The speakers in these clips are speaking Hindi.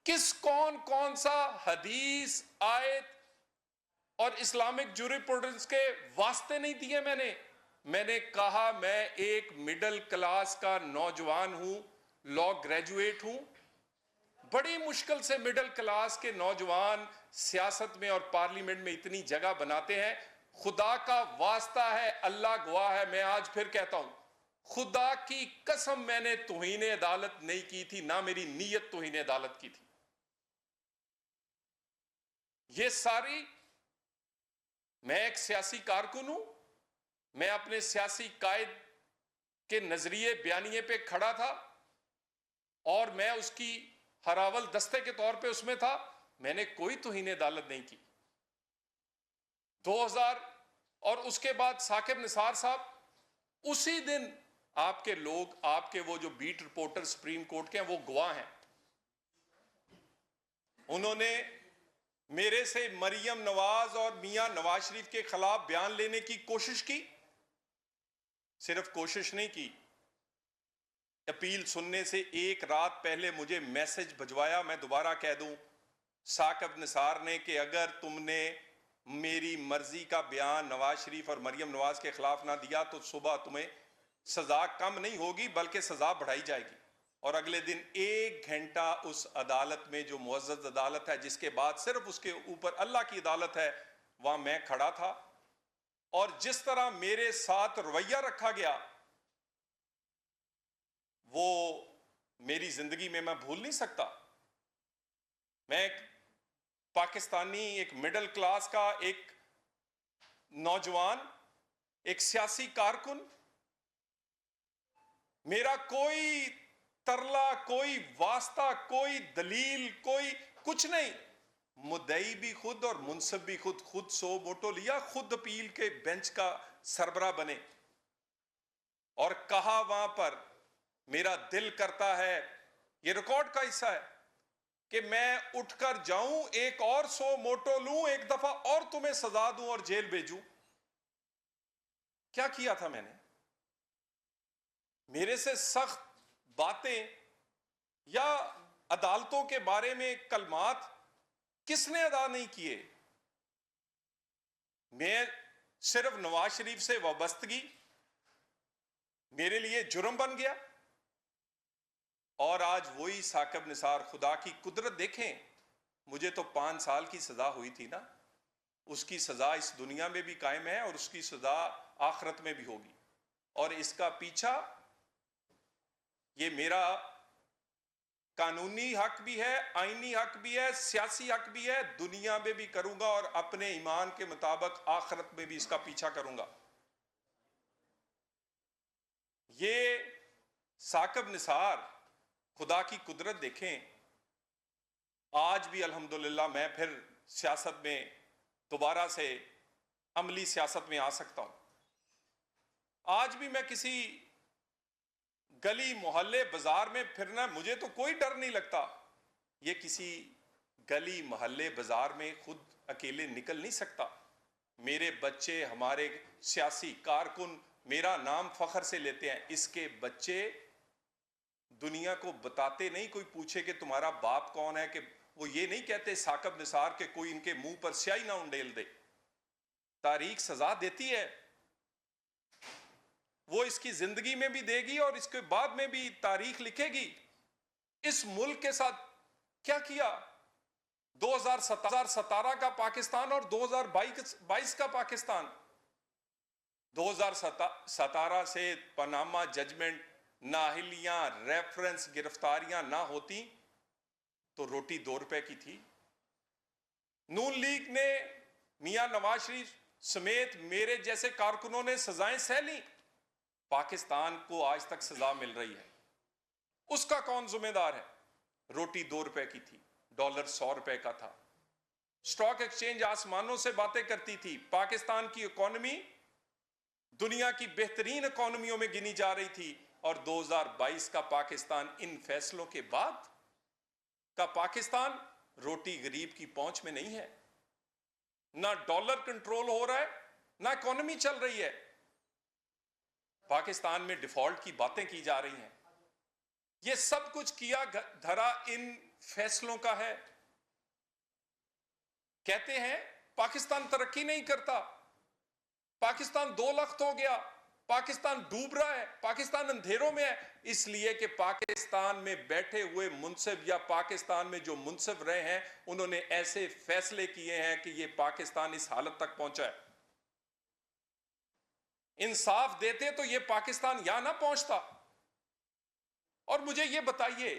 कौन कौन सा हदीस, आयत और इस्लामिक जूरिस्प्रूडेंस के वास्ते नहीं दिए मैंने कहा मैं एक मिडिल क्लास का नौजवान हूं, लॉ ग्रेजुएट हूं। बड़ी मुश्किल से मिडिल क्लास के नौजवान सियासत में और पार्लियामेंट में इतनी जगह बनाते हैं। खुदा का वास्ता है, अल्लाह गवाह है, मैं आज फिर कहता हूं, खुदा की कसम मैंने तौहीन अदालत नहीं की थी, ना मेरी नीयत तौहीन अदालत की थी। ये सारी, मैं एक सियासी कारकुन हूं, मैं अपने सियासी कायद के नजरिए बयानिए पे खड़ा था और मैं उसकी हरावल दस्ते के तौर पे उसमें था। मैंने कोई तौहीन अदालत नहीं की। 2000 और उसके बाद साकिब निसार साहब, उसी दिन आपके लोग, आपके वो जो बीट रिपोर्टर सुप्रीम कोर्ट के हैं, वो गवाह हैं। उन्होंने मेरे से मरियम नवाज और मियां नवाज शरीफ के खिलाफ बयान लेने की कोशिश की। सिर्फ कोशिश नहीं की, अपील सुनने से एक रात पहले मुझे मैसेज भिजवाया। मैं दोबारा कह दूं, साकिब निसार ने, कि अगर तुमने मेरी मर्जी का बयान नवाज शरीफ और मरियम नवाज के खिलाफ ना दिया तो सुबह तुम्हें सजा कम नहीं होगी बल्कि सजा बढ़ाई जाएगी। और अगले दिन 1 घंटा उस अदालत में, जो मुअज़्ज़ज़ अदालत है जिसके बाद सिर्फ उसके ऊपर अल्लाह की अदालत है, वहां मैं खड़ा था। और जिस तरह मेरे साथ रवैया रखा गया, वो मेरी जिंदगी में मैं भूल नहीं सकता। मैं एक पाकिस्तानी, एक मिडिल क्लास का एक नौजवान, एक सियासी कारकुन, मेरा कोई तरला, कोई वास्ता, कोई दलील, कोई कुछ नहीं। मुद्दई भी खुद और मुनसिब भी खुद 100 वोटों लिया, खुद अपील के बेंच का सरबरा बने और कहा वहां पर, मेरा दिल करता है, यह रिकॉर्ड का हिस्सा है, कि मैं उठकर जाऊं, एक और 100 वोटों लूं, एक दफा और तुम्हें सजा दूं और जेल भेजूं। क्या किया था मैंने? मेरे से सख्त बातें या अदालतों के बारे में कलमात किसने अदा नहीं किए? मैं सिर्फ नवाज शरीफ से वाबस्तगी मेरे लिए जुर्म बन गया। और आज वही साकिब निसार, खुदा की कुदरत देखें, मुझे तो 5 साल की सजा हुई थी ना, उसकी सजा इस दुनिया में भी कायम है और उसकी सजा आखिरत में भी होगी। और इसका पीछा, ये मेरा कानूनी हक भी है, आईनी हक भी है, सियासी हक भी है, दुनिया में भी करूंगा और अपने ईमान के मुताबिक आखिरत में भी इसका पीछा करूंगा। ये साकिब निसार, खुदा की कुदरत देखें, आज भी अल्हम्दुलिल्लाह मैं फिर सियासत में दोबारा से अमली सियासत में आ सकता हूं। आज भी मैं किसी गली मोहल्ले बाजार में फिरना, मुझे तो कोई डर नहीं लगता। ये किसी गली मोहल्ले बाजार में खुद अकेले निकल नहीं सकता। मेरे बच्चे, हमारे सियासी कारकुन मेरा नाम फख्र से लेते हैं। इसके बच्चे दुनिया को बताते नहीं, कोई पूछे कि तुम्हारा बाप कौन है, कि वो ये नहीं कहते साकिब निसार के कोई इनके मुंह पर स्याही ना उंडेल दे। तारीख सजा देती है, वो इसकी जिंदगी में भी देगी और इसके बाद में भी तारीख लिखेगी। इस मुल्क के साथ क्या किया? 2017 का पाकिस्तान और 2022 का पाकिस्तान। 2017 से पनामा जजमेंट, नाहलियां, रेफरेंस, गिरफ्तारियां ना होती तो रोटी 2 रुपए की थी। नून लीग ने, मियां नवाज शरीफ समेत मेरे जैसे कारकुनों ने सजाएं सह ली। पाकिस्तान को आज तक सजा मिल रही है, उसका कौन जिम्मेदार है? रोटी 2 रुपए की थी, डॉलर 100 रुपए का था। स्टॉक एक्सचेंज आसमानों से बातें करती थी। पाकिस्तान की इकोनॉमी दुनिया की बेहतरीन इकोनॉमियों में गिनी जा रही थी। और 2022 का पाकिस्तान, इन फैसलों के बाद का पाकिस्तान, रोटी गरीब की पहुंच में नहीं है। ना डॉलर कंट्रोल हो रहा है, ना इकोनॉमी चल रही है। पाकिस्तान में डिफॉल्ट की बातें की जा रही हैं। ये सब कुछ किया धरा इन फैसलों का है। कहते हैं पाकिस्तान तरक्की नहीं करता, पाकिस्तान 2 लख्त हो गया, पाकिस्तान डूब रहा है, पाकिस्तान अंधेरों में है। इसलिए कि पाकिस्तान में बैठे हुए मुंसिफ या पाकिस्तान में जो मुंसिफ रहे हैं उन्होंने ऐसे फैसले किए हैं कि ये पाकिस्तान इस हालत तक पहुंचा है। इंसाफ देते तो ये पाकिस्तान यहां ना पहुंचता। और मुझे ये बताइए,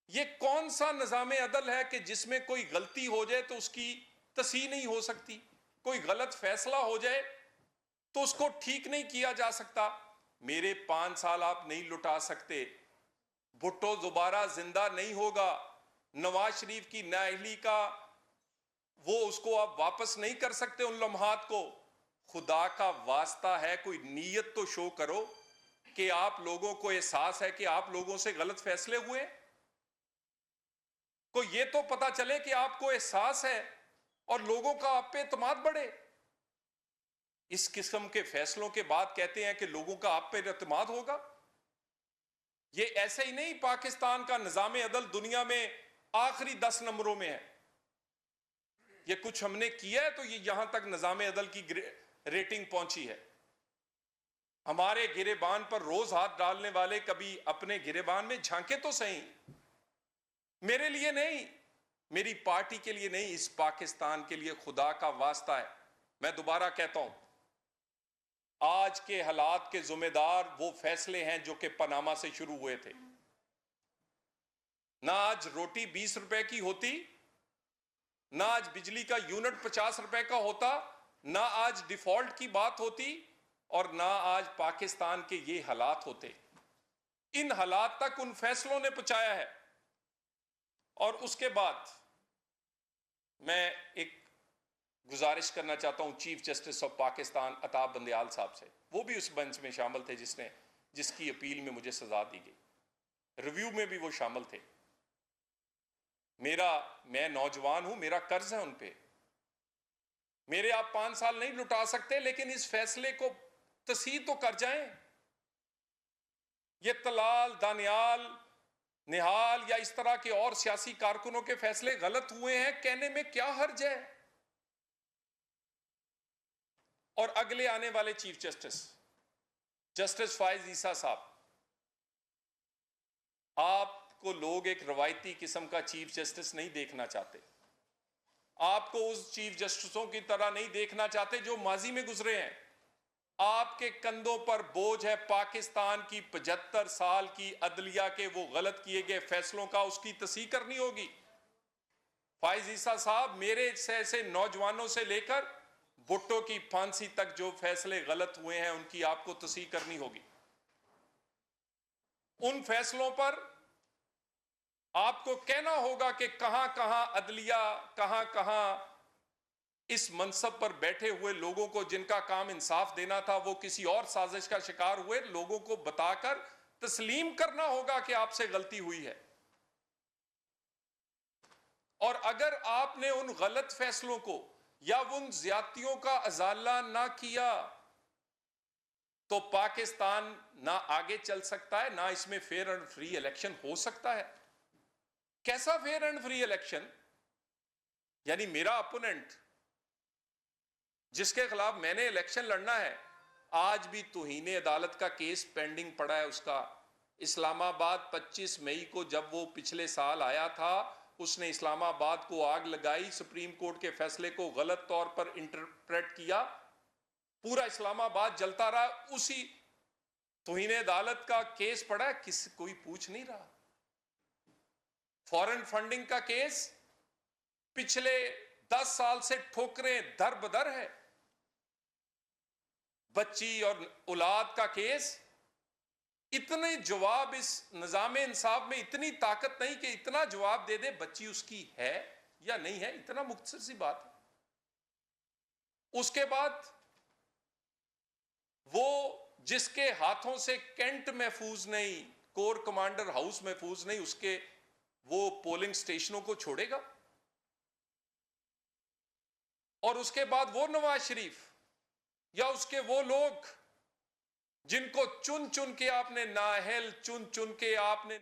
ये कौन सा निजाम अदल है कि जिसमें कोई गलती हो जाए तो उसकी तस्हीह नहीं हो सकती, कोई गलत फैसला हो जाए तो उसको ठीक नहीं किया जा सकता। मेरे 5 साल आप नहीं लुटा सकते, भुट्टो दोबारा जिंदा नहीं होगा, नवाज शरीफ की नाअहली का वो उसको आप वापस नहीं कर सकते उन लम्हात को। खुदा का वास्ता है कोई नीयत तो शो करो कि आप लोगों को एहसास है कि आप लोगों से गलत फैसले हुए। को ये तो पता चले कि आपको एहसास है और लोगों का आप पे एतमाद बढ़े। इस किस्म के फैसलों के बाद कहते हैं कि लोगों का आप पे एतमाद होगा। ये ऐसे ही नहीं, पाकिस्तान का निजाम अदल दुनिया में आखिरी 10 नंबरों में है। ये कुछ हमने किया है तो ये यहां तक निजाम अदल की रेटिंग पहुंची है। हमारे गिरेबान पर रोज हाथ डालने वाले कभी अपने गिरेबान में झांके तो सही। मेरे लिए नहीं, मेरी पार्टी के लिए नहीं, इस पाकिस्तान के लिए खुदा का वास्ता है। मैं दोबारा कहता हूं, आज के हालात के जिम्मेदार वो फैसले हैं जो कि पनामा से शुरू हुए थे। ना आज रोटी 20 रुपए की होती, ना आज बिजली का यूनिट 50 रुपए का होता, ना आज डिफॉल्ट की बात होती और ना आज पाकिस्तान के ये हालात होते। इन हालात तक उन फैसलों ने पहुंचाया है। और उसके बाद मैं एक गुजारिश करना चाहता हूं chief justice of Pakistan अताब Bandial साहब से। वो भी उस बेंच में शामिल थे जिसकी अपील में मुझे सजा दी गई, रिव्यू में भी वो शामिल थे। मैं नौजवान हूं, मेरा कर्ज है उन पे। मेरे आप 5 साल नहीं लुटा सकते, लेकिन इस फैसले को तस्हीह तो कर जाएं। ये तलाल, दानियाल, निहाल या इस तरह के और सियासी कारकुनों के फैसले गलत हुए हैं कहने में क्या हर्ज है। और अगले आने वाले चीफ जस्टिस फायज ईसा साहब, आपको लोग एक रवायती किस्म का चीफ जस्टिस नहीं देखना चाहते। आपको उस चीफ जस्टिसों की तरह नहीं देखना चाहते जो माजी में गुजरे हैं। आपके कंधों पर बोझ है पाकिस्तान की 75 साल की अदलिया के वो गलत किए गए फैसलों का, उसकी तस्हीह करनी होगी। फायज ईसा साहब, मेरे ऐसे नौजवानों से लेकर भुट्टो की फांसी तक जो फैसले गलत हुए हैं उनकी आपको तस्हीह करनी होगी। उन फैसलों पर आपको कहना होगा कि कहां कहां अदलिया, कहां कहां इस मनसब पर बैठे हुए लोगों को जिनका काम इंसाफ देना था वो किसी और साजिश का शिकार हुए। लोगों को बताकर तस्लीम करना होगा कि आपसे गलती हुई है। और अगर आपने उन गलत फैसलों को या उन ज्यादतियों का अजाला ना किया तो पाकिस्तान ना आगे चल सकता है, ना इसमें फेयर एंड फ्री इलेक्शन हो सकता है। कैसा फेयर एंड फ्री इलेक्शन? यानी मेरा अपोनेंट जिसके खिलाफ मैंने इलेक्शन लड़ना है, आज भी तौहीन अदालत का केस पेंडिंग पड़ा है उसका। इस्लामाबाद 25 मई को जब वो पिछले साल आया था, उसने इस्लामाबाद को आग लगाई, सुप्रीम कोर्ट के फैसले को गलत तौर पर इंटरप्रेट किया, पूरा इस्लामाबाद जलता रहा। उसी तौहीन अदालत का केस पड़ा है, कोई पूछ नहीं रहा। फॉरेन फंडिंग का केस पिछले 10 साल से ठोकरें दर बदर है। बच्ची और औलाद का केस, इतने जवाब इस निजाम इंसाफ में इतनी ताकत नहीं कि इतना जवाब दे दे बच्ची उसकी है या नहीं है, इतना मुख्तसर सी बात है। उसके बाद वो जिसके हाथों से कैंट महफूज नहीं, कोर कमांडर हाउस महफूज नहीं, उसके वो पोलिंग स्टेशनों को छोड़ेगा। और उसके बाद वो नवाज शरीफ या उसके वो लोग जिनको चुन चुन के आपने नाअहल चुन चुन के आपने